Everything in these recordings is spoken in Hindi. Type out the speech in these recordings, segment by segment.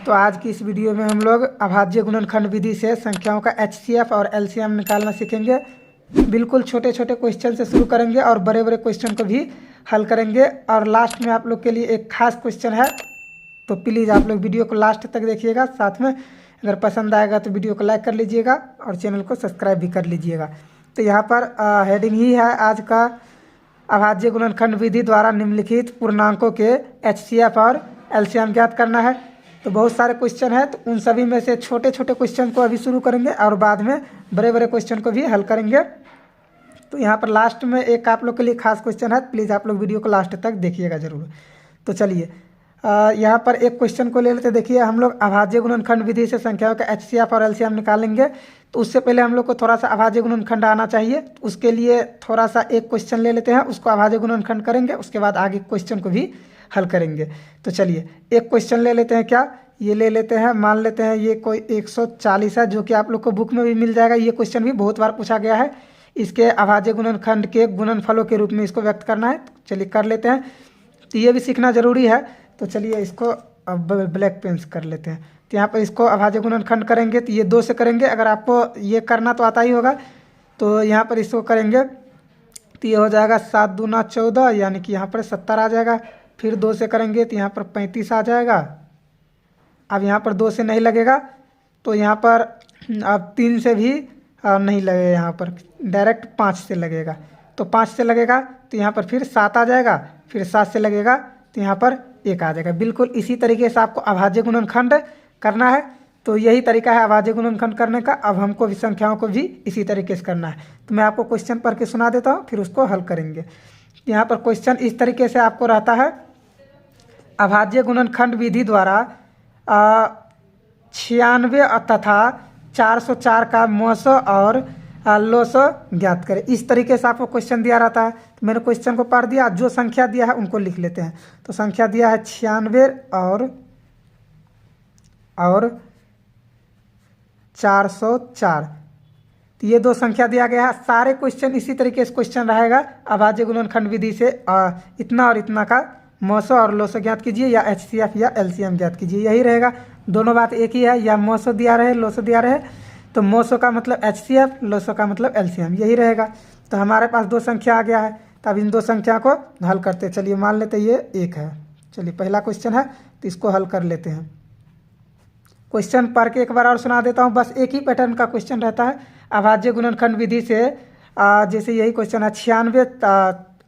तो आज की इस वीडियो में हम लोग अभाज्य गुणनखंड विधि से संख्याओं का एचसीएफ और एलसीएम निकालना सीखेंगे। बिल्कुल छोटे छोटे क्वेश्चन से शुरू करेंगे और बड़े बड़े क्वेश्चन को भी हल करेंगे। और लास्ट में आप लोग के लिए एक खास क्वेश्चन है, तो प्लीज़ आप लोग वीडियो को लास्ट तक देखिएगा। साथ में अगर पसंद आएगा तो वीडियो को लाइक कर लीजिएगा और चैनल को सब्सक्राइब भी कर लीजिएगा। तो यहाँ पर हेडिंग ही है आज का, अभाज्य गुणनखंड विधि द्वारा निम्नलिखित पूर्णांकों के एचसीएफ और एलसीएम ज्ञात करना है। तो बहुत सारे क्वेश्चन है, तो उन सभी में से छोटे छोटे क्वेश्चन को अभी शुरू करेंगे और बाद में बड़े बड़े क्वेश्चन को भी हल करेंगे। तो यहाँ पर लास्ट में एक आप लोग के लिए खास क्वेश्चन है, प्लीज़ आप लोग वीडियो को लास्ट तक देखिएगा ज़रूर। तो चलिए यहाँ पर एक क्वेश्चन को ले लेते। देखिए, हम लोग अभाज्य गुणनखंड विधि से संख्याओं का एचसीएफ और एलसीएम निकालेंगे। तो उससे पहले हम लोग को थोड़ा सा अभाज्य गुणनखंड आना चाहिए। तो उसके लिए थोड़ा सा एक क्वेश्चन ले लेते हैं, उसको अभाज्य गुणनखंड करेंगे, उसके बाद आगे क्वेश्चन को भी हल करेंगे। तो चलिए एक क्वेश्चन ले लेते हैं। क्या ये ले लेते हैं, मान लेते हैं ये कोई 140 है, जो कि आप लोग को बुक में भी मिल जाएगा। ये क्वेश्चन भी बहुत बार पूछा गया है। इसके अभाज्य गुणनखंड के गुणनफलों के रूप में इसको व्यक्त करना है। तो चलिए कर लेते हैं। तो ये भी सीखना जरूरी है। तो चलिए इसको अब ब्लैक पेन कर लेते हैं। तो यहाँ पर इसको अभाज्य गुणनखंड करेंगे तो ये 2 से करेंगे। अगर आपको ये करना तो आता ही होगा। तो यहाँ पर इसको करेंगे तो ये हो जाएगा 7 दूना 14, यानी कि यहाँ पर 70 आ जाएगा। फिर 2 से करेंगे तो यहाँ पर 35 आ जाएगा। अब यहाँ पर 2 से नहीं लगेगा, तो यहाँ पर अब 3 से भी नहीं लगेगा, यहाँ पर डायरेक्ट 5 से लगेगा। तो 5 से लगेगा तो यहाँ पर फिर 7 आ जाएगा। फिर 7 से लगेगा तो यहाँ पर 1 आ जाएगा। बिल्कुल इसी तरीके से आपको अभाज्य गुणनखंड करना है। तो यही तरीका है अभाज्य गुणनखंड करने का। अब हमको भी संख्याओं को भी इसी तरीके से करना है। तो मैं आपको क्वेश्चन पढ़ के सुना देता हूँ, फिर उसको हल करेंगे। यहाँ पर क्वेश्चन इस तरीके से आपको रहता है, अभाज्य गुणनखंड विधि द्वारा 96 तथा 404 का मौसो और लोसो ज्ञात करें। इस तरीके से आपको क्वेश्चन दिया रहता है। तो मैंने क्वेश्चन को पढ़ दिया, जो संख्या दिया है उनको लिख लेते हैं। तो संख्या दिया है 96 और 404। तो ये 2 संख्या दिया गया है। सारे क्वेश्चन इसी तरीके से क्वेश्चन रहेगा। अभाज्य गुणनखंड विधि से इतना और इतना का मौसो और लोसो ज्ञात कीजिए, या एचसीएफ या एलसीएम ज्ञात कीजिए, यही रहेगा। दोनों बात एक ही है, या मौसो दिया रहे लोसो दिया रहे, तो मौसो का मतलब एचसीएफ, लोसो का मतलब एलसीएम, यही रहेगा। तो हमारे पास 2 संख्या आ गया है। तब इन 2 संख्या को हल करते। चलिए मान लेते ये 1 है। चलिए पहला क्वेश्चन है, तो इसको हल कर लेते हैं। क्वेश्चन पढ़ के एक बार और सुना देता हूँ। बस एक ही पैटर्न का क्वेश्चन रहता है अभाज्य गुणनखंड विधि से। जैसे यही क्वेश्चन है, 96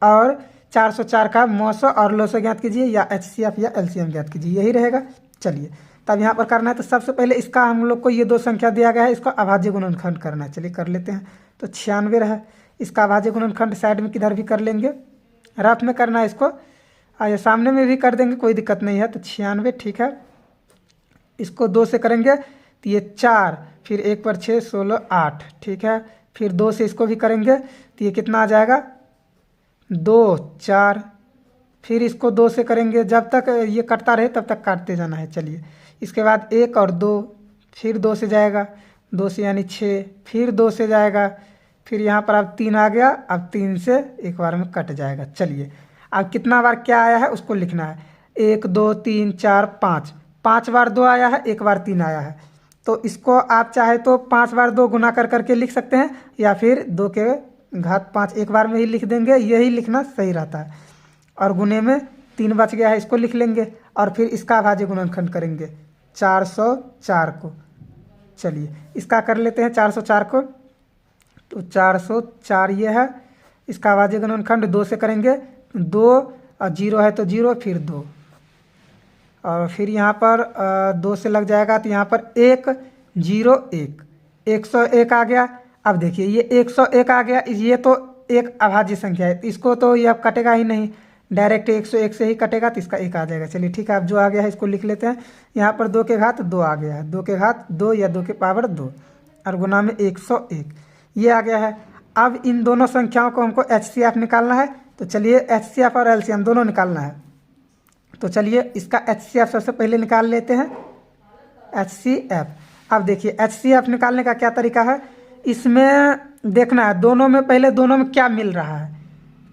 और 404 का मौसो और लोसो ज्ञात कीजिए, या एचसीएफ या एलसीएम ज्ञात कीजिए, यही रहेगा। चलिए तब यहाँ पर करना है। तो सबसे पहले इसका हम लोग को ये 2 संख्या दिया गया है, इसको अभाज्य गुणनखंड करना है। चलिए कर लेते हैं। तो 96 है, इसका अभाज्य गुणनखंड साइड में किधर भी कर लेंगे, रफ में करना है इसको, या सामने में भी कर देंगे, कोई दिक्कत नहीं है। तो 96 ठीक है। इसको 2 से करेंगे तो ये 4, फिर 1 पर 6 16 8 ठीक है। फिर 2 से इसको भी करेंगे तो ये कितना आ जाएगा 2 4। फिर इसको 2 से करेंगे, जब तक ये कटता रहे तब तक काटते जाना है। चलिए इसके बाद 1 और 2, फिर 2 से जाएगा, 2 से यानी 6, फिर 2 से जाएगा, फिर यहाँ पर अब 3 आ गया। अब 3 से एक बार में कट जाएगा। चलिए अब कितना बार क्या आया है उसको लिखना है। 1 2 3 4 5, 5 बार 2 आया है, 1 बार 3 आया है। तो इसको आप चाहे तो 5 बार 2 गुना कर करके लिख सकते हैं, या फिर 2 के घात 5 एक बार में ही लिख देंगे, यही लिखना सही रहता है। और गुने में 3 बच गया है, इसको लिख लेंगे। और फिर इसका अभाज्य गुणनखंड करेंगे 404 को। चलिए इसका कर लेते हैं 404 को। तो 404 ये है, इसका अभाज्य गुणनखंड 2 से करेंगे। 2 और 0 है तो 0, फिर 2, और फिर यहाँ पर 2 से लग जाएगा। तो यहाँ पर 1 0 1, 101 आ गया। अब देखिए ये 101 आ गया, ये तो एक अभाज्य संख्या है, इसको तो ये अब कटेगा ही नहीं, डायरेक्ट 101 से ही कटेगा। तो इसका 1 आ जाएगा। चलिए ठीक है, अब जो आ गया है इसको लिख लेते हैं। यहाँ पर 2 के घात 2 आ गया है, 2 के घात 2 या 2 के पावर 2, और गुना में 101 ये आ गया है। अब इन दोनों संख्याओं को हमको एचसीएफ निकालना है। तो चलिए एचसीएफ और एलसीएम दोनों निकालना है। तो चलिए इसका एचसीएफ सबसे पहले निकाल लेते हैं, एचसीएफ। अब देखिए एचसीएफ निकालने का क्या तरीका है, इसमें देखना है दोनों में, पहले दोनों में क्या मिल रहा है।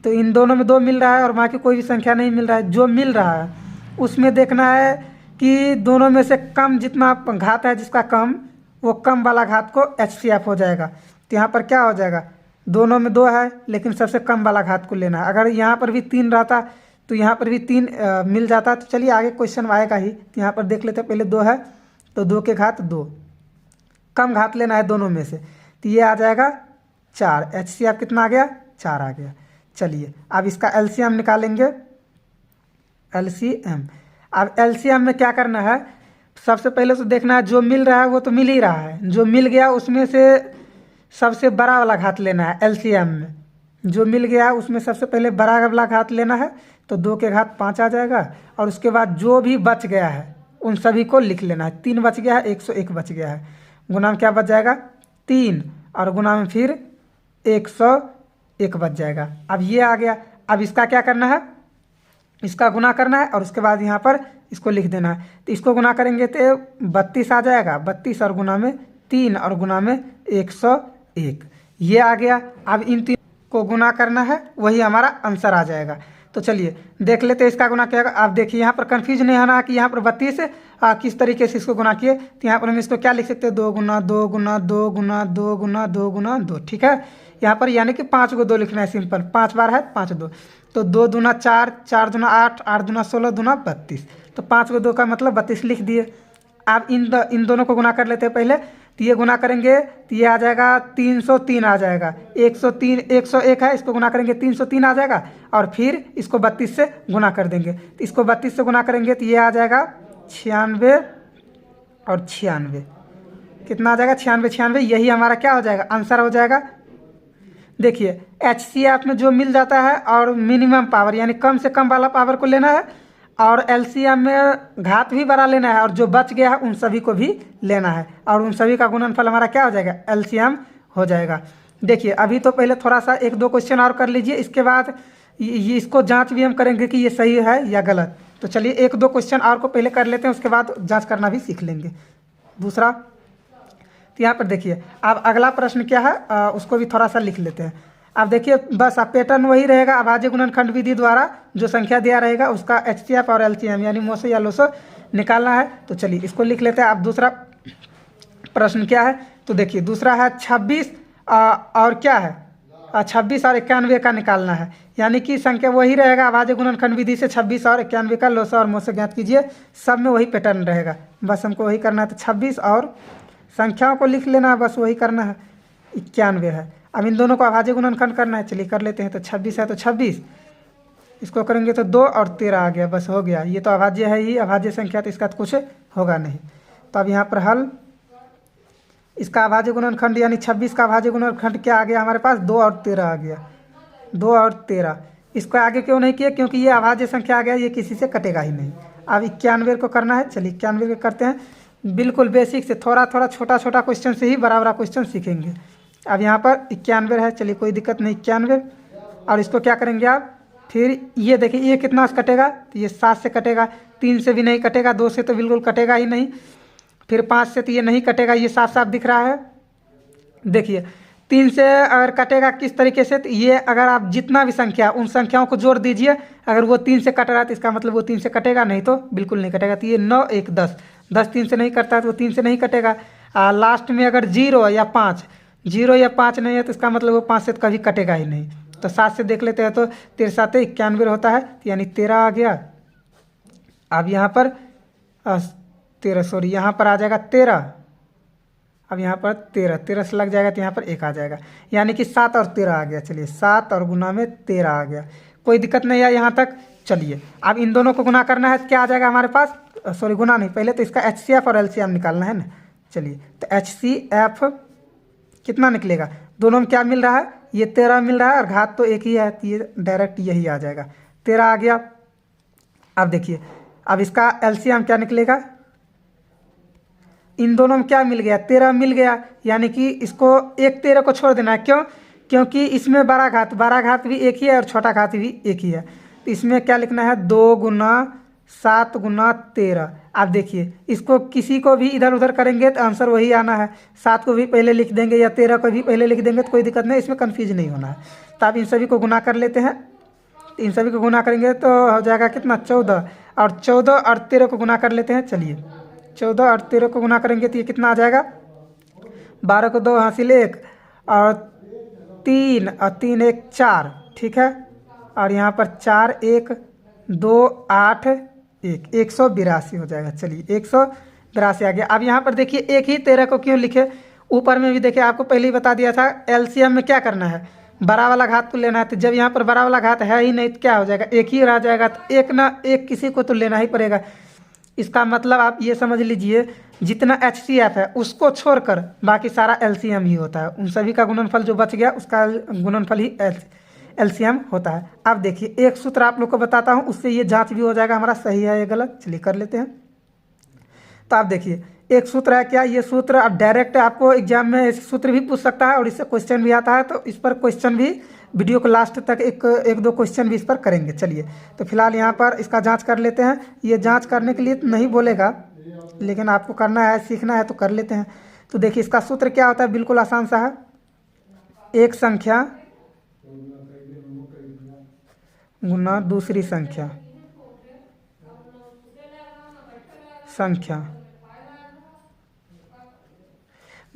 तो इन दोनों में 2 मिल रहा है और बाकी कोई भी संख्या नहीं मिल रहा है। जो मिल रहा है उसमें देखना है कि दोनों में से कम जितना घात है जिसका कम, वो कम वाला घात को HCF हो जाएगा। तो यहाँ पर क्या हो जाएगा, दोनों में 2 है लेकिन सबसे कम वाला घात को लेना है। अगर यहाँ पर भी 3 रहता तो यहाँ पर भी 3 मिल जाता। तो चलिए आगे क्वेश्चन आएगा ही। तो यहाँ पर देख लेते हैं, पहले 2 है तो 2 के घात 2, कम घात लेना है दोनों में से। तो ये आ जाएगा 4, HCF कितना आ गया, 4 आ गया। चलिए अब इसका LCM निकालेंगे, LCM। अब LCM में क्या करना है, सबसे पहले तो देखना है जो मिल रहा है वो तो मिल ही रहा है, जो मिल गया उसमें से सबसे बड़ा वाला घात लेना है। LCM में जो मिल गया उसमें सबसे पहले बड़ा वाला घात लेना है। तो 2 के घात 5 आ जाएगा और उसके बाद जो भी बच गया है उन सभी को लिख लेना है। 3 बच गया है, 101 बच गया है, गुना में क्या बच जाएगा 3 और गुना में फिर 101 बच जाएगा। अब ये आ गया। अब इसका क्या करना है, इसका गुना करना है और उसके बाद यहाँ पर इसको लिख देना है। तो इसको गुना करेंगे तो 32 आ जाएगा, 32 और गुना में 3 और गुना में 101, ये आ गया। अब इन 3 को गुना करना है, वही हमारा आंसर आ जाएगा। तो चलिए देख लेते हैं इसका गुना क्या होगा। आप देखिए यहाँ पर कंफ्यूज नहीं होना कि यहाँ पर 32 किस तरीके से इसको गुना किए। तो यहाँ पर हम इसको क्या लिख सकते हैं, 2 गुना 2 गुना 2 गुना 2 गुना 2 गुना 2, ठीक है। यहाँ पर यानी कि 5 को 2 लिखना है, सिंपल, 5 बार है 5 2, तो 2 दूना 4, 4 दूना 8, 8 दूना 16, दूना 32। तो 5 को 2 का मतलब 32 लिख दिए। अब इन दोनों को गुना कर लेते हैं पहले। तो ये गुना करेंगे तो ये आ जाएगा 303 आ जाएगा, 103 101 है, इसको गुना करेंगे 303 आ जाएगा और फिर इसको 32 से गुना कर देंगे। तो इसको 32 से गुना करेंगे तो ये आ जाएगा 96 और 96, कितना आ जाएगा 96 96, यही हमारा क्या हो जाएगा, आंसर हो जाएगा। देखिए HCF में जो मिल जाता है और मिनिमम पावर यानी कम से कम वाला पावर को लेना है और LCM में घात भी बड़ा लेना है और जो बच गया है उन सभी को भी लेना है और उन सभी का गुणनफल हमारा क्या हो जाएगा, LCM हो जाएगा। देखिए अभी तो पहले थोड़ा सा 1-2 क्वेश्चन और कर लीजिए, इसके बाद ये इसको जांच भी हम करेंगे कि ये सही है या गलत। तो चलिए 1-2 क्वेश्चन और को पहले कर लेते हैं, उसके बाद जाँच करना भी सीख लेंगे। दूसरा, तो यहाँ पर देखिए अब अगला प्रश्न क्या है, उसको भी थोड़ा सा लिख लेते हैं। अब देखिए बस अब पैटर्न वही रहेगा, अभाज्य गुणनखंड विधि द्वारा जो संख्या दिया रहेगा उसका HCF और LCM यानी मोसो या लोसो निकालना है। तो चलिए इसको लिख लेते हैं। अब दूसरा प्रश्न क्या है, तो देखिए दूसरा है 26 और क्या है 26 और 91 का निकालना है, यानी कि संख्या वही रहेगा, अभाज्य गुणनखंड विधि से 26 और 91 का लोसो और मोसो ज्ञात कीजिए। सब में वही पैटर्न रहेगा, बस हमको वही करना है। तो 26 और संख्याओं को लिख लेना है, बस वही करना है, 91 है। अब इन दोनों को अभाज्य गुणनखंड करना है, चलिए कर लेते हैं। तो 26 है तो 26, इसको करेंगे तो 2 और 13 आ गया, बस हो गया। ये तो अभाज्य है ही, अभाज्य संख्या, तो इसका तो कुछ होगा नहीं। तो अब यहाँ पर हल, इसका अभाज्य गुणनखंड यानी 26 का अभाज्य गुणनखंड क्या आ गया हमारे पास, 2 और 13 आ गया, 2 और 13। इसको आगे क्यों नहीं किया, क्योंकि ये अभाज्य संख्या आ गया, ये किसी से कटेगा ही नहीं। अब 91 को करना है, चलिए 91 को करते हैं। बिल्कुल बेसिक से थोड़ा थोड़ा छोटा छोटा क्वेश्चन से ही बड़ा बड़ा क्वेश्चन सीखेंगे। अब यहाँ पर 91 है, चलिए कोई दिक्कत नहीं, 91। और इसको क्या करेंगे आप, फिर ये देखिए ये कितना से कटेगा, तो ये 7 से कटेगा, 3 से भी नहीं कटेगा, 2 से तो बिल्कुल कटेगा ही नहीं, फिर 5 से तो ये नहीं कटेगा, ये साफ साफ दिख रहा है। देखिए 3 से अगर कटेगा किस तरीके से, तो ये अगर आप जितना भी संख्या उन संख्याओं को जोड़ दीजिए, अगर वो 3 से कट रहा है तो इसका मतलब वो 3 से कटेगा, नहीं तो बिल्कुल नहीं कटेगा। तो ये 9 1 10, 10 3 से नहीं कटता है तो वो 3 से नहीं कटेगा। लास्ट में अगर 0 या 5 नहीं है तो इसका मतलब वो 5 से तो कभी कटेगा ही नहीं। तो 7 से देख लेते हैं, तो 13 7 91 होता है, तो यानी 13 आ गया। अब यहाँ पर 13 सॉरी यहाँ पर आ जाएगा 13, अब यहाँ पर 13 से लग जाएगा तो यहाँ पर 1 आ जाएगा, यानी कि 7 और 13 आ गया। चलिए 7 और गुना में 13 आ गया, कोई दिक्कत नहीं है यहाँ तक। चलिए अब इन दोनों को गुना करना है, क्या आ जाएगा हमारे पास, सॉरी गुना नहीं, पहले तो इसका HCF और LCM निकालना है ना। चलिए तो HCF कितना निकलेगा, दोनों में क्या मिल रहा है, ये 13 मिल रहा है और घात तो एक ही है, तो ये डायरेक्ट यही आ जाएगा, 13 आ गया। अब देखिए अब इसका LCM क्या निकलेगा, इन दोनों में क्या मिल गया, 13 मिल गया, यानी कि इसको एक 13 को छोड़ देना है। क्यों, क्योंकि इसमें बड़ा घात भी एक ही है और छोटा घात भी एक ही है। तो इसमें क्या लिखना है, 2 गुना 7 गुना 13। आप देखिए इसको किसी को भी इधर उधर करेंगे तो आंसर वही आना है, 7 को भी पहले लिख देंगे या 13 को भी पहले लिख देंगे तो कोई दिक्कत नहीं, इसमें कन्फ्यूज नहीं होना है। तो आप इन सभी को गुना कर लेते हैं, इन सभी को गुना करेंगे तो हो जाएगा कितना, 14 और 14 और 13 को गुना कर लेते हैं। चलिए 14 और 13 को गुना करेंगे तो ये कितना आ जाएगा, 12 को 2 हासिल 1 और 3 और 3 1 4, ठीक है। और यहाँ पर 4 1 2 8 1, 182 हो जाएगा। चलिए 182 आ गया। अब यहाँ पर देखिए एक ही 13 को क्यों लिखे, ऊपर में भी देखिए आपको पहले ही बता दिया था एलसीएम में क्या करना है, बड़ा वाला घात को लेना है। तो जब यहाँ पर बड़ा वाला घात है ही नहीं तो क्या हो जाएगा, एक ही रह जाएगा। तो एक ना एक किसी को तो लेना ही पड़ेगा। इसका मतलब आप ये समझ लीजिए जितना HCF है उसको छोड़कर बाकी सारा LCM ही होता है। उन सभी का गुणनफल जो बच गया उसका गुणनफल ही LCM होता है। अब देखिए एक सूत्र आप लोग को बताता हूँ, उससे ये जांच भी हो जाएगा हमारा सही है या गलत। चलिए कर लेते हैं। तो आप देखिए एक सूत्र है क्या, ये सूत्र आप डायरेक्ट आपको एग्जाम में ऐसे सूत्र भी पूछ सकता है और इससे क्वेश्चन भी आता है। तो इस पर क्वेश्चन भी वीडियो को लास्ट तक एक दो क्वेश्चन भी इस पर करेंगे। चलिए तो फिलहाल यहाँ पर इसका जांच कर लेते हैं। ये जांच करने के लिए तो नहीं बोलेगा, लेकिन आपको करना है, सीखना है तो कर लेते हैं। तो देखिए इसका सूत्र क्या होता है, बिल्कुल आसान सा है। एक संख्या गुना दूसरी संख्या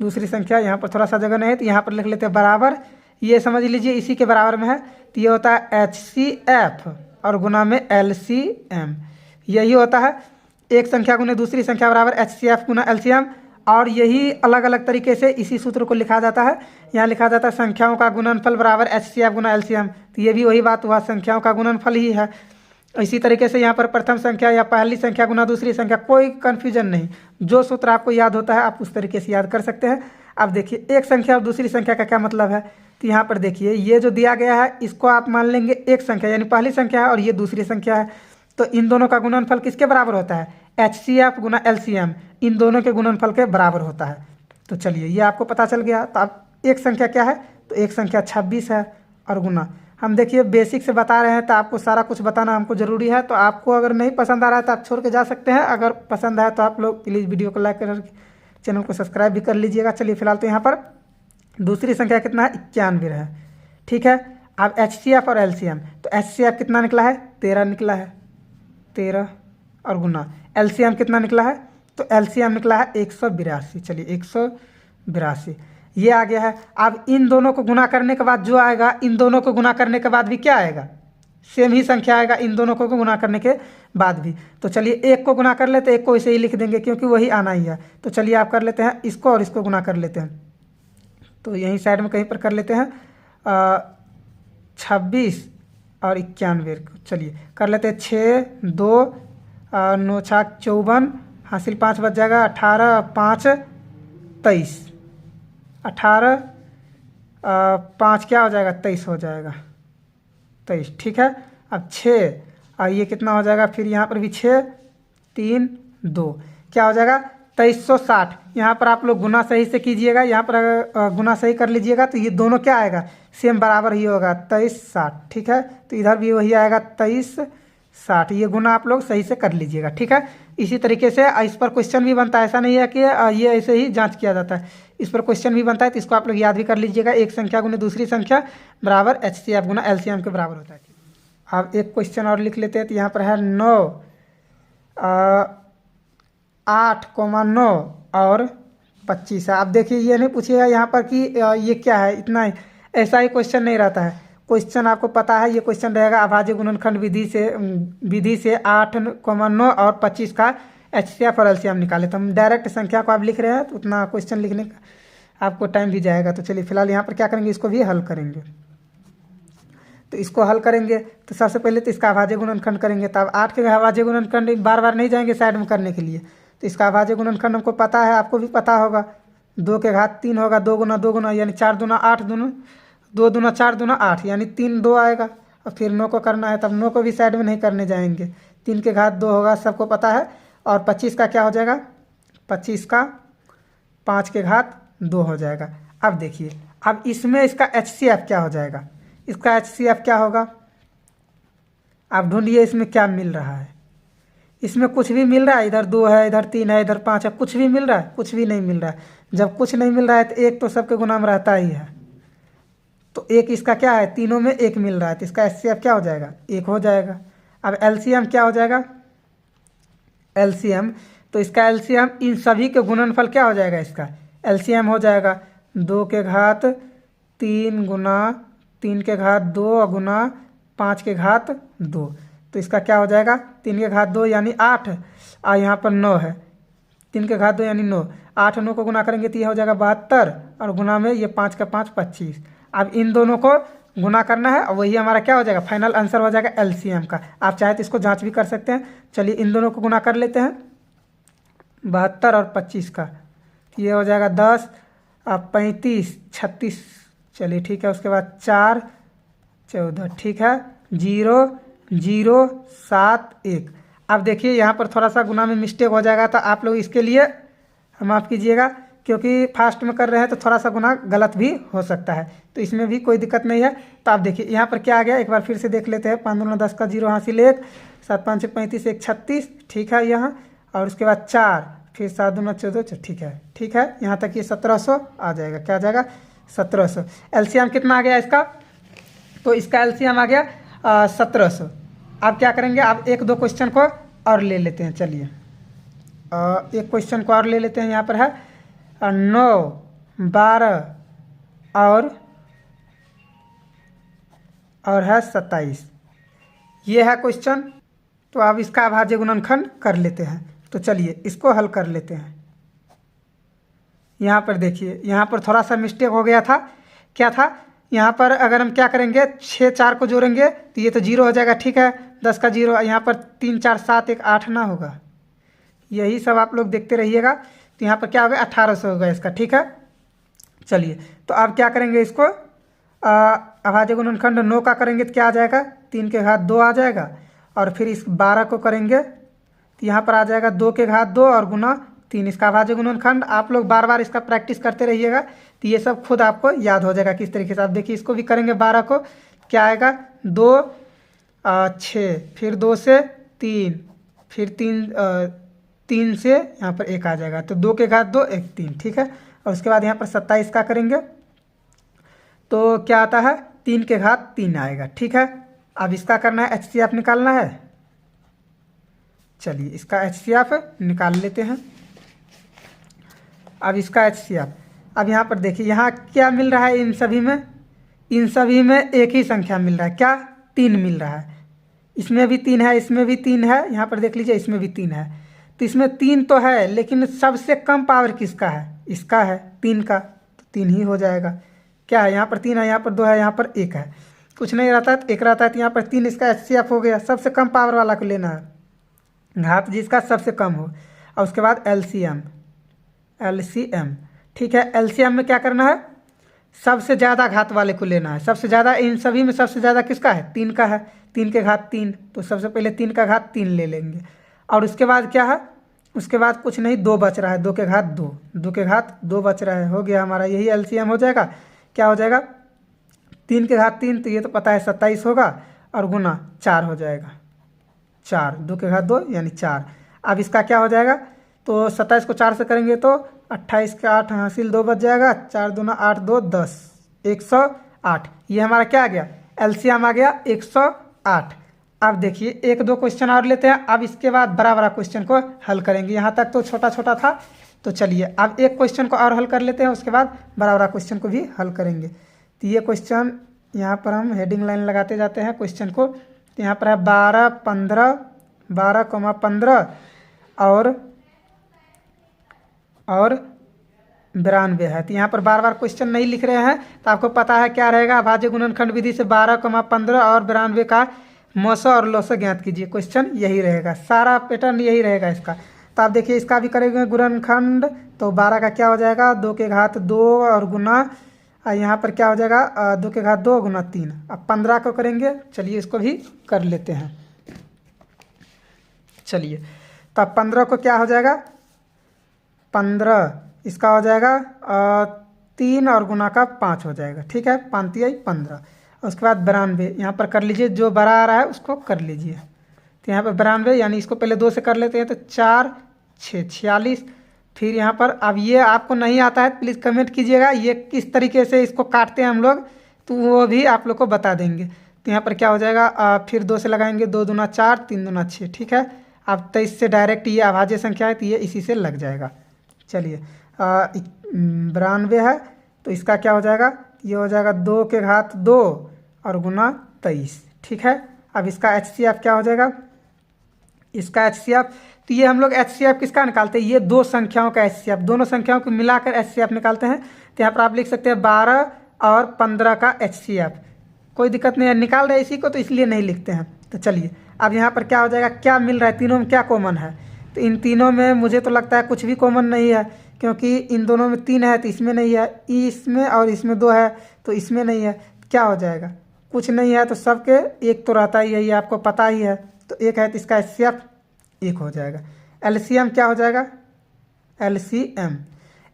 दूसरी संख्या, यहाँ पर थोड़ा सा जगह नहीं है तो यहाँ पर लिख लेते हैं बराबर, ये समझ लीजिए इसी के बराबर में है। तो ये होता है HCF और गुना में LCM, यही होता है। एक संख्या गुना दूसरी संख्या बराबर HCF गुना LCM। और यही अलग अलग तरीके से इसी सूत्र को लिखा जाता है। यहाँ लिखा जाता है संख्याओं का गुणनफल बराबर HCF गुना LCM। तो ये भी वही बात हुआ, संख्याओं का गुणनफल ही है। इसी तरीके से यहाँ पर प्रथम संख्या या पहली संख्या गुना दूसरी संख्या, कोई कन्फ्यूजन नहीं। जो सूत्र आपको याद होता है आप उस तरीके से याद कर सकते हैं। अब देखिए एक संख्या और दूसरी संख्या का क्या मतलब है। तो यहाँ पर देखिए ये जो दिया गया है इसको आप मान लेंगे एक संख्या यानी पहली संख्या है और ये दूसरी संख्या है। तो इन दोनों का गुणनफल किसके बराबर होता है, HCF गुना LCM, इन दोनों के गुणनफल के बराबर होता है। तो चलिए ये आपको पता चल गया। तो अब एक संख्या क्या है, तो एक संख्या 26 है और गुना, हम देखिए बेसिक से बता रहे हैं तो आपको सारा कुछ बताना हमको ज़रूरी है। तो आपको अगर नहीं पसंद आ रहा है तो आप छोड़ के जा सकते हैं, अगर पसंद आए तो आप लोग प्लीज़ वीडियो को लाइक कर चैनल को सब्सक्राइब भी कर लीजिएगा। चलिए फिलहाल तो यहाँ पर दूसरी संख्या कितना है, 91 है, ठीक है। अब HCF और LCM, तो HCF कितना निकला है, 13 निकला है, 13 और गुना LCM कितना निकला है, तो LCM निकला है 182। चलिए 182 ये आ गया है। अब इन दोनों को गुना करने के बाद जो आएगा, इन दोनों को गुना करने के बाद भी क्या आएगा, सेम ही संख्या आएगा इन दोनों को गुना करने के बाद भी। तो चलिए एक को गुना कर लेते हैं, एक को इसे ही लिख देंगे क्योंकि वही आना ही है। तो चलिए आप कर लेते हैं इसको और इसको गुना कर लेते हैं। तो यहीं साइड में कहीं पर कर लेते हैं 26 और 91 को। चलिए कर लेते हैं 6 2 9 6 54 हासिल 5 बच जाएगा, 18 5 23, 18 5 क्या हो जाएगा, 23 हो जाएगा, 23, ठीक है। अब 6 और ये कितना हो जाएगा, फिर यहाँ पर भी 6 3 2 क्या हो जाएगा, 2360। यहाँ पर आप लोग गुना सही से कीजिएगा, यहाँ पर गुना सही कर लीजिएगा तो ये दोनों क्या आएगा, सेम बराबर ही होगा 2360, ठीक है। तो इधर भी वही आएगा 2360, ये गुना आप लोग सही से कर लीजिएगा, ठीक है। इसी तरीके से इस पर क्वेश्चन भी बनता है, ऐसा नहीं है कि ये ऐसे ही जांच किया जाता है, इस पर क्वेश्चन भी बनता है। तो इसको आप लोग याद भी कर लीजिएगा, एक संख्या गुना दूसरी संख्या बराबर HCF गुना LCM के बराबर होता है। अब एक क्वेश्चन और लिख लेते हैं। तो यहाँ पर है 9 8,9 और 25 है। आप देखिए ये नहीं पूछिएगा यहाँ पर कि ये क्या है, इतना ही ऐसा ही क्वेश्चन नहीं रहता है। क्वेश्चन आपको पता है, ये क्वेश्चन रहेगा अभाज्य गुणनखंड विधि से 8,9 और 25 का HCF और LCM निकाले। तो हम डायरेक्ट संख्या को आप लिख रहे हैं तो उतना क्वेश्चन लिखने का आपको टाइम भी जाएगा। तो चलिए फिलहाल यहाँ पर क्या करेंगे, इसको भी हल करेंगे। तो इसको हल करेंगे तो सबसे पहले तो इसका अभाज्य गुणनखंड करेंगे। तो अब 8 के अभाज्य गुणनखंड बार बार नहीं जाएंगे साइड में करने के लिए। तो इसका अभाज्य गुणनखंड हमको पता है, आपको भी पता होगा, 2 के घात 3 होगा, 2 गुना यानी 4 दूना 8, 2 दूना 4 दूना 8 यानी 3 2 आएगा। और फिर 9 को करना है, तब 9 को भी साइड में नहीं करने जाएंगे, 3 के घात 2 होगा, सबको पता है। और 25 का क्या हो जाएगा, 25 का 5 के घात 2 हो जाएगा। अब देखिए अब इसमें इसका HCF क्या हो जाएगा, इसका HCF क्या होगा, आप ढूंढिए इसमें क्या मिल रहा है। इसमें कुछ भी मिल रहा है, इधर 2 है, इधर 3 है, इधर 5 है, कुछ भी मिल रहा है, कुछ भी नहीं मिल रहा है। जब कुछ नहीं मिल रहा है तो एक तो सबके गुना में रहता ही है, तो एक इसका क्या है, तीनों में एक मिल रहा है, तो इसका HCF क्या हो जाएगा, 1 हो जाएगा। अब LCM क्या हो जाएगा, एलसीएम, तो इसका एलसीएम इन सभी के गुणनफल क्या हो जाएगा, इसका एलसीएम हो जाएगा 2 के घात 3 गुना 3 के घात 2 गुना 5 के घात 2, तो इसका क्या हो जाएगा 3 के घात 2 यानी 8, और यहाँ पर 9 है, 3 के घात 2 यानी 9, 8 9 को गुना करेंगे तो यह हो जाएगा 72, और गुना में ये 5 का 5 25। अब इन दोनों को गुना करना है और वही हमारा क्या हो जाएगा, फाइनल आंसर हो जाएगा एलसीएम का। आप चाहे तो इसको जांच भी कर सकते हैं। चलिए इन दोनों को गुना कर लेते हैं, 72 और 25 का, ये हो जाएगा 10 और 35 36, चलिए ठीक है। उसके बाद 4 14, ठीक है, 0 0 7 1। अब देखिए यहाँ पर थोड़ा सा गुना में मिस्टेक हो जाएगा, तो आप लोग इसके लिए माफ़ कीजिएगा, क्योंकि फास्ट में कर रहे हैं तो थोड़ा सा गुना गलत भी हो सकता है, तो इसमें भी कोई दिक्कत नहीं है। तो आप देखिए यहाँ पर क्या आ गया, एक बार फिर से देख लेते हैं। 5 दूना 10 का 0 हासिल 1, 7 5 35 1 36, ठीक है यहाँ, और उसके बाद 4, फिर 7 दूना 14, ठीक है ठीक है, यहाँ तक ये 1700 आ जाएगा। क्या आ जाएगा 1700। एलसीएम कितना आ गया इसका, तो इसका एलसीएम आ गया 1700। आप क्या करेंगे, आप 1 2 क्वेश्चन को और ले लेते हैं। चलिए एक क्वेश्चन को और ले लेते हैं। यहाँ पर है 9 12 और है 27, ये है क्वेश्चन। तो अब इसका अभाज्य गुणनखंड कर लेते हैं। तो चलिए इसको हल कर लेते हैं। यहाँ पर देखिए, यहाँ पर थोड़ा सा मिस्टेक हो गया था। क्या था, यहाँ पर अगर हम क्या करेंगे, 6 4 को जोड़ेंगे तो ये तो 0 हो जाएगा, ठीक है, 10 का 0, यहाँ पर 3 4 7 1 8 ना होगा। यही सब आप लोग देखते रहिएगा। तो यहाँ पर क्या होगा, 1800 होगा इसका, ठीक है। चलिए तो अब क्या करेंगे, इसको अभाज्य गुणनखंड 9 का करेंगे तो क्या आ जाएगा, 3 के घात 2 आ जाएगा, और फिर इस 12 को करेंगे तो यहाँ पर आ जाएगा 2 के घात 2 और गुना 3, इसका अभाज्य गुणनखंड। आप लोग बार बार इसका प्रैक्टिस करते रहिएगा, तो ये सब खुद आपको याद हो जाएगा किस तरीके से। आप देखिए इसको भी करेंगे 12 को, क्या आएगा 2 6, फिर 2 से 3, फिर 3 से यहाँ पर 1 आ जाएगा, तो 2 के घात 2 1 3, ठीक है। और उसके बाद यहाँ पर 27 का करेंगे तो क्या आता है, 3 के घात 3 आएगा, ठीक है। अब इसका करना है एचसीएफ निकालना है। चलिए इसका एचसीएफ निकाल लेते हैं। अब इसका एचसीएफ, अब यहाँ पर देखिए यहाँ क्या मिल रहा है, इन सभी में एक ही संख्या मिल रहा है, क्या 3 मिल रहा है। इसमें भी 3 है, इसमें भी 3 है, यहाँ पर देख लीजिए इसमें भी 3 है। तो इसमें 3 तो है, लेकिन सबसे कम पावर किसका है, इसका है 3 का, तो 3 ही हो जाएगा। क्या है, यहाँ पर 3 है, यहाँ पर 2 है, यहाँ पर 1 है, कुछ नहीं रहता है तो 1 रहता है, तो यहाँ पर 3 इसका एचसीएफ हो गया। सबसे कम पावर वाला को लेना है, घात जिसका सबसे कम हो। और उसके बाद एलसीएम, ठीक है। एलसीएम में क्या करना है, सबसे ज़्यादा घात वाले को लेना है। सबसे ज़्यादा इन सभी में सबसे ज़्यादा किसका है, 3 का है, 3 के घात 3, तो सबसे पहले 3 का घात 3 ले लेंगे। और उसके बाद क्या है, उसके बाद कुछ नहीं, 2 बच रहा है, 2 के घात 2, 2 के घात 2 बच रहा है, हो गया हमारा, यही एलसीएम हो जाएगा। क्या हो जाएगा, 3 के घात 3, तो ये तो पता है 27 होगा, और गुना 4 हो जाएगा, 4, 2 के घात 2 यानी 4। अब इसका क्या हो जाएगा, तो 27 को 4 से करेंगे तो 28 के 8 हासिल 2 बच जाएगा, 4 दूना 8 2 10, 108। ये हमारा क्या आ गया, एलसीएम आ गया 108। अब देखिए 1 2 क्वेश्चन और लेते हैं। अब इसके बाद बड़ा बड़ा क्वेश्चन को हल करेंगे। यहाँ तक तो छोटा छोटा था, तो चलिए अब एक क्वेश्चन को और हल कर लेते हैं, उसके बाद बड़ा बड़ा क्वेश्चन को भी हल करेंगे। तो ये क्वेश्चन यहाँ पर हम हेडिंग लाइन लगाते जाते हैं क्वेश्चन को। तो यहाँ पर है 12 15 12,15 और 92 है। तो यहाँ पर बार बार क्वेश्चन नहीं लिख रहे हैं, तो आपको पता है क्या रहेगा, अभाज्य गुणनखंड विधि से 12,15 और 92 का मौसो और लोसो ज्ञात कीजिए। क्वेश्चन यही रहेगा, सारा पैटर्न यही रहेगा इसका। तो आप देखिए इसका भी करेंगे गुणनखंड, तो 12 का क्या हो जाएगा, 2 के घात 2 और गुना, यहाँ पर क्या हो जाएगा 2 के घात 2 गुना 3। अब 15 को करेंगे, चलिए इसको भी कर लेते हैं। चलिए तो अब 15 को क्या हो जाएगा, 15 इसका हो जाएगा 3 और गुना का 5 हो जाएगा, ठीक है, 5 3 15। उसके बाद 92 यहाँ पर कर लीजिए, जो बड़ा आ रहा है उसको कर लीजिए। तो यहाँ पर 92 यानी इसको पहले 2 से कर लेते हैं, तो 4 6 46। फिर यहाँ पर अब ये आपको नहीं आता है प्लीज़ कमेंट कीजिएगा, ये किस तरीके से इसको काटते हैं हम लोग, तो वो भी आप लोग को बता देंगे। तो यहाँ पर क्या हो जाएगा, फिर 2 से लगाएंगे, 2 दूना 4 3 दूना 6, ठीक है। अब 23 से डायरेक्ट ये अभाज्य संख्या है तो ये इसी से लग जाएगा। चलिए 92 है तो इसका क्या हो जाएगा, ये हो जाएगा 2 के घात 2 और गुना 23। ठीक है, अब इसका HCF क्या हो जाएगा, इसका HCF, तो ये हम लोग HCF किसका निकालते हैं, ये दो संख्याओं का HCF, दोनों संख्याओं को मिलाकर HCF निकालते हैं। तो यहाँ पर आप लिख सकते हैं 12 और 15 का HCF, कोई दिक्कत नहीं है, निकाल रहे इसी को तो इसलिए नहीं लिखते हैं। तो चलिए अब यहाँ पर क्या हो जाएगा, क्या मिल रहा है, तीनों में क्या कॉमन है, तो इन तीनों में मुझे तो लगता है कुछ भी कॉमन नहीं है, क्योंकि इन दोनों में 3 है तो इसमें नहीं है, इसमें और इसमें 2 है तो इसमें नहीं है, क्या हो जाएगा, कुछ नहीं है। तो सबके एक तो रहता ही है, ये आपको पता ही है, तो एक है तो इसका HCF 1 हो जाएगा। LCM क्या हो जाएगा,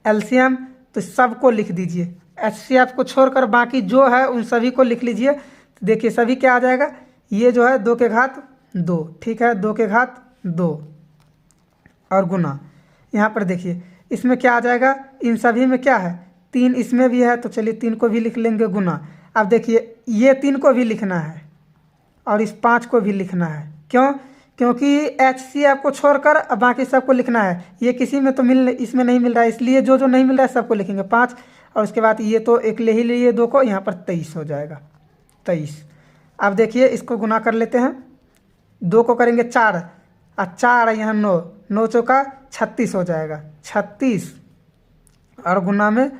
LCM तो सबको लिख दीजिए, HCF को छोड़कर बाकी जो है उन सभी को लिख लीजिए। तो देखिए सभी क्या आ जाएगा, ये जो है 2 के घात 2, ठीक है, 2 के घात 2 और गुना, यहाँ पर देखिए इसमें क्या आ जाएगा, इन सभी में क्या है 3, इसमें भी है तो चलिए 3 को भी लिख लेंगे गुना। अब देखिए ये 3 को भी लिखना है और इस 5 को भी लिखना है, क्यों, क्योंकि HCF को छोड़कर बाकी सबको लिखना है, ये किसी में तो इसमें नहीं मिल रहा है, इसलिए जो जो नहीं मिल रहा है सबको लिखेंगे 5, और उसके बाद ये तो एक ले ही लिए 2 को, यहाँ पर 23 हो जाएगा, 23। अब देखिए इसको गुना कर लेते हैं, 2 को करेंगे 4 और 4 यहाँ 9, 9 चौका 36 हो जाएगा, 36 और गुना में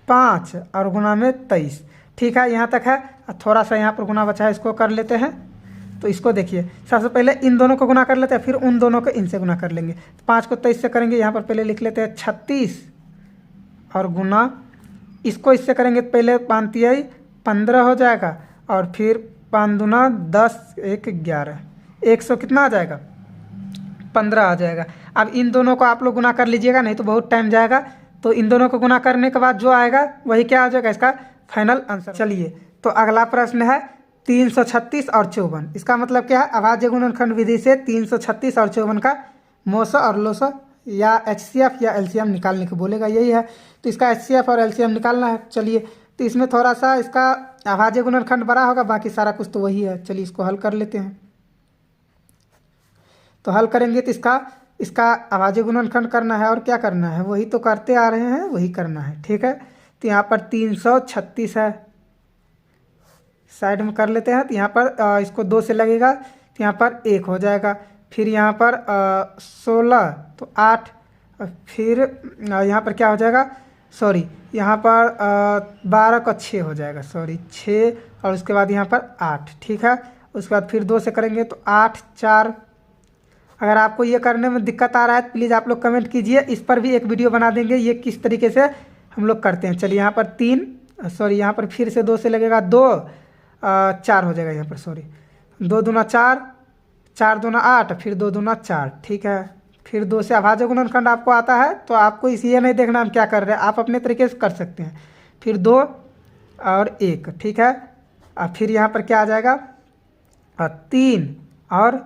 5 और गुना में 23। ठीक है, यहाँ तक है। थोड़ा सा यहाँ पर गुना बचा है, इसको कर लेते हैं। तो इसको देखिए सबसे पहले इन दोनों को गुना कर लेते हैं, फिर उन दोनों को इनसे गुना कर लेंगे। 5 को 23 से करेंगे, यहाँ पर पहले लिख लेते हैं 36 और गुना, इसको इससे करेंगे तो पहले 5 तिहाई 15 हो जाएगा और फिर 5 दूना 10, 1 11, 100 कितना आ जाएगा 15 आ जाएगा। अब इन दोनों को आप लोग गुना कर लीजिएगा, नहीं तो बहुत टाइम जाएगा। तो इन दोनों को गुना करने के बाद जो आएगा वही क्या आ जाएगा, इसका फाइनल आंसर। चलिए तो अगला प्रश्न है 336 और 54। इसका मतलब क्या है, अभाज्य गुणनखंड विधि से 336 और 54 का मोसा और लोसा या HCF या LCM निकालने को बोलेगा, यही है। तो इसका HCF और LCM निकालना है। चलिए तो इसमें थोड़ा सा इसका अभाज्य गुणनखंड बड़ा होगा, बाकी सारा कुछ तो वही है। चलिए इसको हल कर लेते हैं। तो हल करेंगे तो इसका अभाज्य गुणनखंड करना है, और क्या करना है, वही तो करते आ रहे हैं, वही करना है। ठीक है, तो यहाँ पर 336 है, साइड में कर लेते हैं। तो यहाँ पर इसको 2 से लगेगा तो यहाँ पर 1 हो जाएगा, फिर यहाँ पर 16 तो 8, फिर यहाँ पर क्या हो जाएगा, सॉरी यहाँ पर 12 का 6 हो जाएगा, सॉरी 6, और उसके बाद यहाँ पर 8। ठीक है, उसके बाद फिर 2 से करेंगे तो 8 4। अगर आपको ये करने में दिक्कत आ रहा है तो प्लीज़ आप लोग कमेंट कीजिए, इस पर भी एक वीडियो बना देंगे ये किस तरीके से हम लोग करते हैं। चलिए यहाँ पर 3, सॉरी यहाँ पर फिर से 2 से लगेगा 2, 4 हो जाएगा यहाँ पर, सॉरी 2 दूना 4, 4 दूना 8, फिर 2 दूना 4। ठीक है, फिर 2 से अभाज्य गुणनखंड आपको आता है तो आपको ये नहीं देखना हम क्या कर रहे हैं, आप अपने तरीके से कर सकते हैं। फिर 2 और 1। ठीक है, अब फिर यहाँ पर क्या आ जाएगा 3 और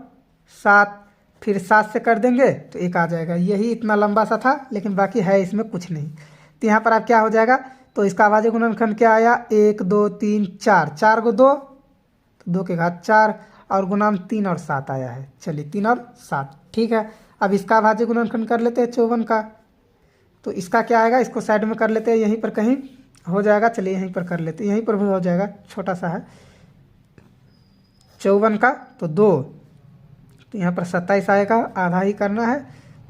7, फिर 7 से कर देंगे तो 1 आ जाएगा। यही इतना लंबा सा था, लेकिन बाकी है इसमें कुछ नहीं। तो यहाँ पर आप क्या हो जाएगा, तो इसका अभाज्य गुणनखंड क्या आया, 1 2 3 4, 4 को 2 तो 2 के घात 4 और गुणाम 3 और 7 आया है। चलिए 3 और 7। ठीक है, अब इसका अभाज्य गुणनखंड कर लेते हैं 54 का। तो इसका क्या आएगा, इसको साइड में कर लेते हैं, यहीं पर कहीं हो जाएगा। चलिए यहीं पर कर लेते हैं, यहीं पर भी हो जाएगा, छोटा सा है। 54 का तो 2, तो यहाँ पर 27 आएगा, आधा ही करना है।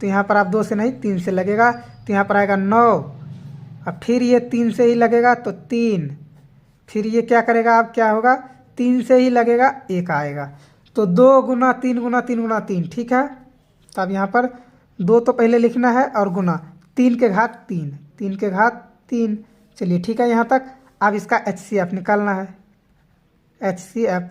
तो यहाँ पर आप 2 से नहीं 3 से लगेगा, तो यहाँ पर आएगा 9। अब फिर ये 3 से ही लगेगा तो 3, फिर ये क्या करेगा, अब क्या होगा, 3 से ही लगेगा 1 आएगा। तो 2 गुना 3 गुना 3 गुना 3। ठीक है, तो अब यहाँ पर 2 तो पहले लिखना है और गुना 3 के घात 3, 3 के घात 3। चलिए ठीक है यहाँ तक। अब इसका HCF निकालना है, HCF।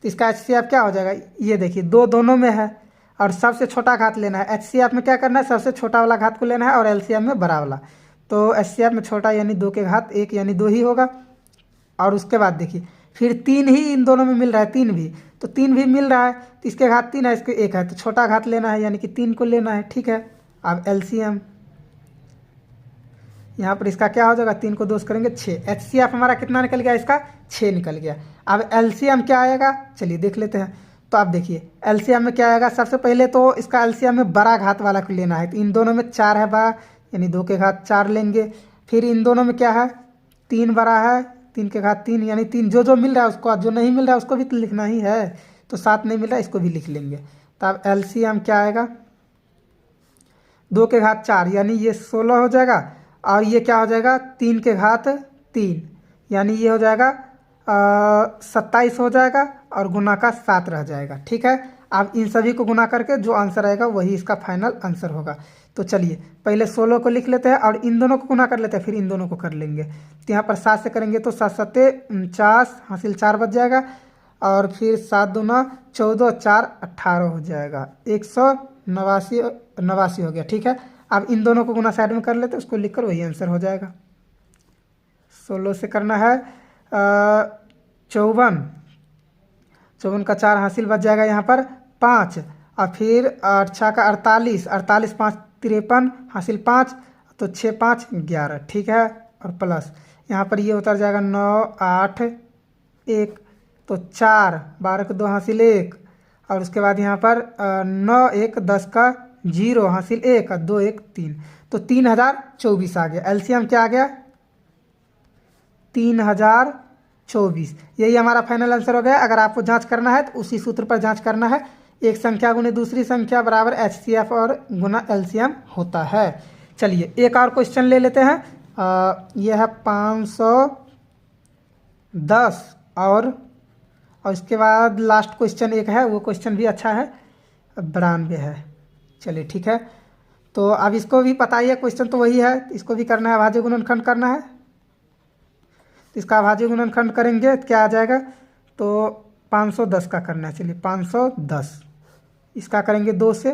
तो इसका HCF क्या हो जाएगा, ये देखिए 2 दोनों में है और सबसे छोटा घात लेना है। HCF में क्या करना है, सबसे छोटा वाला घात को लेना है और LCM में बड़ा वाला। तो HCF में छोटा यानी 2 के घात 1 यानी 2 ही होगा। और उसके बाद देखिए फिर 3 ही इन दोनों में मिल रहा है, 3 भी, तो 3 भी मिल रहा है तो इसके घात 3 है, इसके 1 है, तो छोटा घात लेना है यानी कि 3 को लेना है। ठीक है, अब LCM यहाँ पर इसका क्या हो जाएगा, 3 को 2 करेंगे 6। HCF हमारा कितना निकल गया, इसका 6 निकल गया। अब LCM क्या आएगा, चलिए देख लेते हैं। तो आप देखिए एलसीएम में क्या आएगा, सबसे पहले तो इसका एलसीएम में बड़ा घात वाला को लेना है, तो इन दोनों में 4 है बड़ा, यानी 2 के घात 4 लेंगे। फिर इन दोनों में क्या है, 3 बड़ा है, 3 के घात 3, यानी 3 जो जो मिल रहा है उसको, जो नहीं मिल रहा है उसको भी तो लिखना ही है, तो 7 नहीं मिल रहा है इसको भी लिख लेंगे। तो अब एलसीएम क्या आएगा, 2 के घात 4 यानी ये 16 हो जाएगा, और ये क्या हो जाएगा 3 के घात 3 यानी ये हो जाएगा 27 हो जाएगा, और गुना का 7 रह जाएगा। ठीक है, अब इन सभी को गुना करके जो आंसर आएगा वही इसका फाइनल आंसर होगा। तो चलिए पहले 16 को लिख लेते हैं और इन दोनों को गुना कर लेते हैं, फिर इन दोनों को कर लेंगे। तो यहाँ पर 7 से करेंगे तो 7 सत्ते 49 हासिल 4 बच जाएगा, और फिर 7 दूना 14 4 18 हो जाएगा, 189 हो गया। ठीक है, अब इन दोनों को गुना साइड में कर लेते हैं, उसको लिखकर वही आंसर हो जाएगा। 16 से करना है 54 का 4 हासिल बच जाएगा यहाँ पर 5, और फिर 6 का 48, 48 5 53 हासिल 5, तो 6 5 11। ठीक है, और प्लस यहाँ पर ये उतर जाएगा 9 8 1, तो 4 12 के 2 हासिल 1, और उसके बाद यहाँ पर 9 1 10 का 0 हासिल 1 और 2 1 3, तो 3024 आ गया। एलसीएम क्या आ गया 3024, यही हमारा फाइनल आंसर हो गया। अगर आपको जांच करना है तो उसी सूत्र पर जांच करना है, एक संख्या गुने दूसरी संख्या बराबर एचसीएफ और गुना एलसीएम होता है। चलिए एक और क्वेश्चन ले लेते हैं, यह है 510, और इसके बाद लास्ट क्वेश्चन एक है, वो क्वेश्चन भी अच्छा है, 92 है। चलिए ठीक है, तो अब इसको भी पता ही है, क्वेश्चन तो वही है, इसको भी करना है, अभाज्य गुणनखंड करना है। इसका अभाज्य गुणनखंड करेंगे तो क्या आ जाएगा, तो 510 का करना है। चलिए 510 इसका करेंगे 2 से,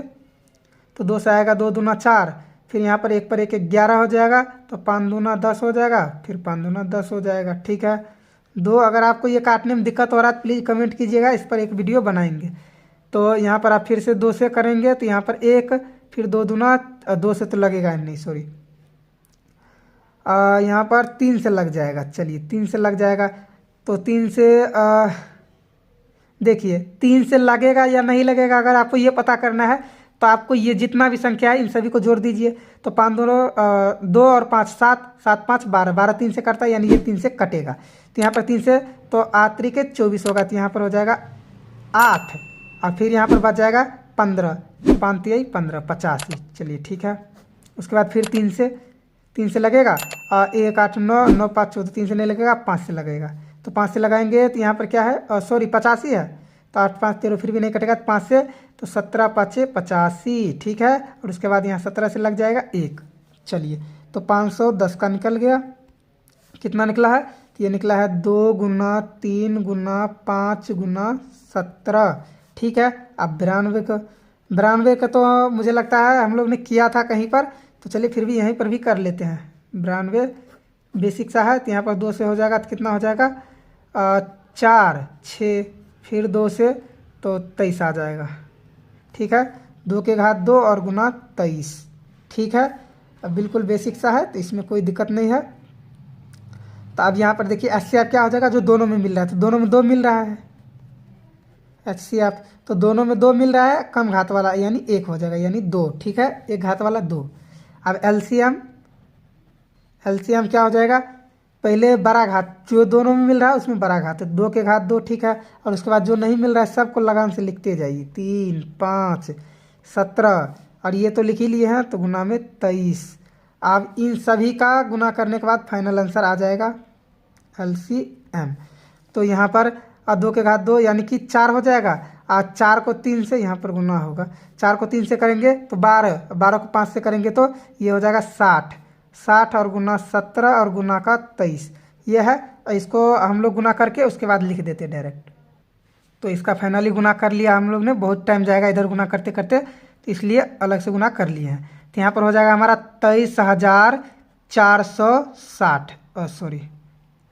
तो 2 से आएगा 2 दूना 4, फिर यहाँ पर 1 पर 1 11 हो जाएगा, तो 5 दूना 10 हो जाएगा, फिर 5 दूना 10 हो जाएगा। ठीक है, 2 अगर आपको ये काटने में दिक्कत हो रहा है तो प्लीज़ कमेंट कीजिएगा, इस पर एक वीडियो बनाएंगे। तो यहाँ पर आप फिर से 2 से करेंगे, तो यहाँ पर 1, फिर 2 दूना 2 से तो लगेगा नहीं, सॉरी, यहाँ पर 3 से लग जाएगा। चलिए 3 से लग जाएगा, तो 3 से देखिए 3 से लगेगा या नहीं लगेगा, अगर आपको ये पता करना है तो आपको ये जितना भी संख्या है इन सभी को जोड़ दीजिए। तो 5 2 और 5 7, 7 5 12, 12 3 से कटता है, यानी ये 3 से कटेगा, तो यहाँ पर 3 से तो 8 3 24 होगा, तो यहाँ पर हो जाएगा 8, और फिर यहाँ पर बच जाएगा 15, 5 3 15 85। चलिए ठीक है, उसके बाद फिर 3 से लगेगा, 1 8 9 9 5 14, 3 से नहीं लगेगा, 5 से लगेगा, तो 5 से लगाएंगे तो यहाँ पर क्या है, सॉरी 85 है, तो 8 5 13 फिर भी नहीं कटेगा, तो 5 से तो 17 5 85। ठीक है, और उसके बाद यहाँ 17 से लग जाएगा 1। चलिए तो 510 का निकल गया, कितना निकला है, तो ये निकला है 2 गुना 3 गुना 5 गुना 17। ठीक है, अब 92 का तो मुझे लगता है हम लोग ने किया था कहीं पर, तो चलिए फिर भी यहीं पर भी कर लेते हैं। 92 बेसिक सा है, तो यहाँ पर 2 से हो जाएगा, तो कितना हो जाएगा 4 6, फिर 2 से तो 23 आ जाएगा। ठीक है, 2 के घात 2 और गुना 23। ठीक है, अब बिल्कुल बेसिक सा है, तो इसमें कोई दिक्कत नहीं है। तो अब यहाँ पर देखिए एचसीएफ क्या हो जाएगा, जो दोनों में मिल रहा है, तो दोनों में 2 मिल रहा है एचसीएफ, तो दोनों में 2 मिल रहा है, कम घात वाला यानी 1 हो जाएगा, यानी 2। ठीक है, 1 घात वाला 2। अब एलसीएम क्या हो जाएगा, पहले बड़ा घात जो दोनों में मिल रहा है उसमें बड़ा घात है, 2 के घात 2। ठीक है, और उसके बाद जो नहीं मिल रहा है सबको लगान से लिखते जाइए, 3 5 17, और ये तो लिख ही लिए हैं, तो गुना में 23। अब इन सभी का गुना करने के बाद फाइनल आंसर आ जाएगा एलसीएम। तो यहाँ पर 2 के घात 2 यानी कि 4 हो जाएगा, और 4 को 3 से यहाँ पर गुना होगा, 4 को 3 से करेंगे तो 12, 12 को 5 से करेंगे तो ये हो जाएगा 60, 60 और गुना 17 और गुना का 23, ये है। इसको हम लोग गुना करके उसके बाद लिख देते डायरेक्ट। तो इसका फाइनली गुना कर लिया हम लोग ने, बहुत टाइम जाएगा इधर गुना करते करते, तो इसलिए अलग से गुना कर लिए हैं। तो यहाँ पर हो जाएगा हमारा 23,460, सॉरी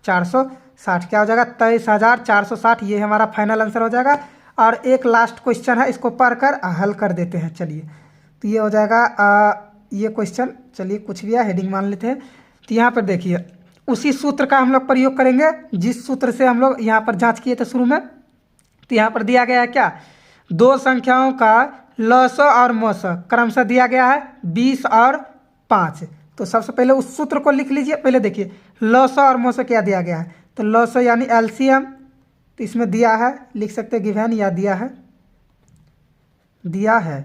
460, क्या हो जाएगा 23,460, ये हमारा फाइनल आंसर हो जाएगा। और एक लास्ट क्वेश्चन है, इसको पढ़कर हल कर देते हैं। चलिए तो ये हो जाएगा ये क्वेश्चन, चलिए कुछ भी है हेडिंग मान लेते हैं। तो यहाँ पर देखिए उसी सूत्र का हम लोग प्रयोग करेंगे जिस सूत्र से हम लोग यहाँ पर जांच किए थे शुरू में। तो यहाँ पर दिया गया है क्या, दो संख्याओं का लसो और मोसो क्रमशः दिया गया है 20 और 5। तो सबसे पहले उस सूत्र को लिख लीजिए। पहले देखिए लसो और मोसो क्या दिया गया है, तो लसो यानी एलसीएम, तो इसमें दिया है, लिख सकते हैं गिवन या दिया है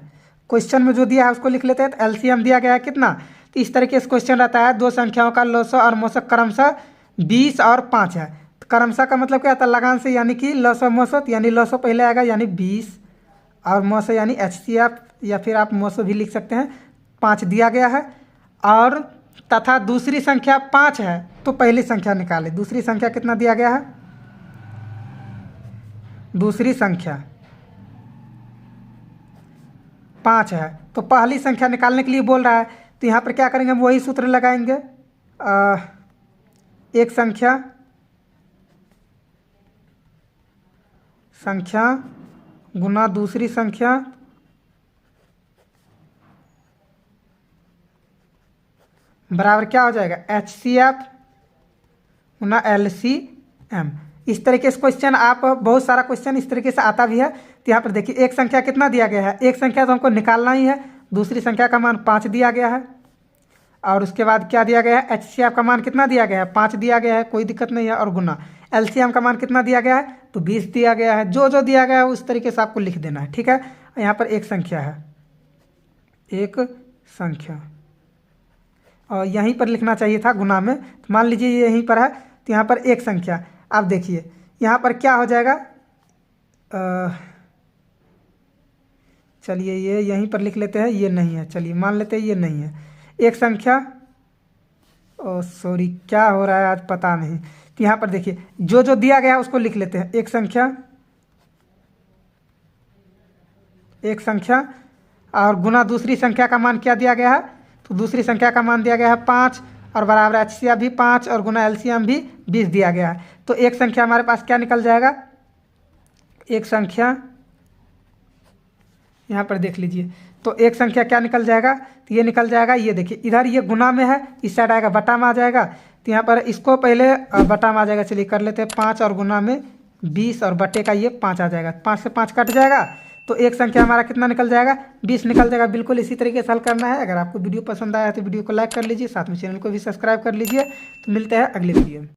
क्वेश्चन में जो दिया है उसको लिख लेते हैं। तो एलसीएम दिया गया है कितना, तो इस तरीके से क्वेश्चन रहता है, दो संख्याओं का लसो और मोसो क्रमशः 20 और 5 है। तो क्रमशः का मतलब क्या आता है, लगान से, यानी कि लसो मोसो, यानी लसो पहले आएगा यानी 20 और मोसो यानी HCF, या फिर आप मोसो भी लिख सकते हैं, 5 दिया गया है। और तथा दूसरी संख्या 5 है, तो पहली संख्या निकाले। दूसरी संख्या कितना दिया गया है, दूसरी संख्या 5 है, तो पहली संख्या निकालने के लिए बोल रहा है। तो यहाँ पर क्या करेंगे, हम वही सूत्र लगाएंगे, एक संख्या गुना दूसरी संख्या बराबर क्या हो जाएगा, HCF गुना LCM। इस तरीके से क्वेश्चन, आप बहुत सारा क्वेश्चन इस तरीके से आता भी है। तो यहाँ पर देखिए एक संख्या कितना दिया गया है, एक संख्या तो हमको निकालना ही है, दूसरी संख्या का मान 5 दिया गया है। और उसके बाद क्या दिया गया है, HCF का मान कितना दिया गया है, 5 दिया गया है, कोई दिक्कत नहीं है। और गुना LCM का मान कितना दिया गया है, तो 20 दिया गया है। जो जो दिया गया है उस तरीके से आपको लिख देना है, ठीक है। यहाँ पर एक संख्या है, एक संख्या, और यहीं पर लिखना चाहिए था गुना में, तो मान लीजिए ये यहीं पर है। तो यहाँ पर एक संख्या, आप देखिए यहाँ पर क्या हो जाएगा, चलिए ये यहीं पर लिख लेते हैं, ये नहीं है, चलिए मान लेते हैं ये नहीं है। एक संख्या, ओ सॉरी क्या हो रहा है आज पता नहीं। तो यहाँ पर देखिए जो जो दिया गया है उसको लिख लेते हैं, एक संख्या और गुना दूसरी संख्या का मान क्या दिया गया है, तो दूसरी संख्या का मान दिया गया है 5 और बराबर HCF भी 5 और गुना LCM भी 20 दिया गया है। तो एक संख्या हमारे पास क्या निकल जाएगा, एक संख्या यहाँ पर देख लीजिए, तो एक संख्या क्या निकल जाएगा, तो ये निकल जाएगा, ये देखिए इधर ये गुना में है, इस साइड आएगा बटा में आ जाएगा। तो यहाँ पर इसको पहले बटा में आ जाएगा, चलिए कर लेते हैं 5 और गुना में 20 और बटे का ये 5 आ जाएगा, 5 से 5 कट जाएगा। तो एक संख्या हमारा कितना निकल जाएगा, 20 निकल जाएगा। बिल्कुल इसी तरीके से हल करना है। अगर आपको वीडियो पसंद आया तो वीडियो को लाइक कर लीजिए, साथ में चैनल को भी सब्सक्राइब कर लीजिए। तो मिलते हैं अगले वीडियो में।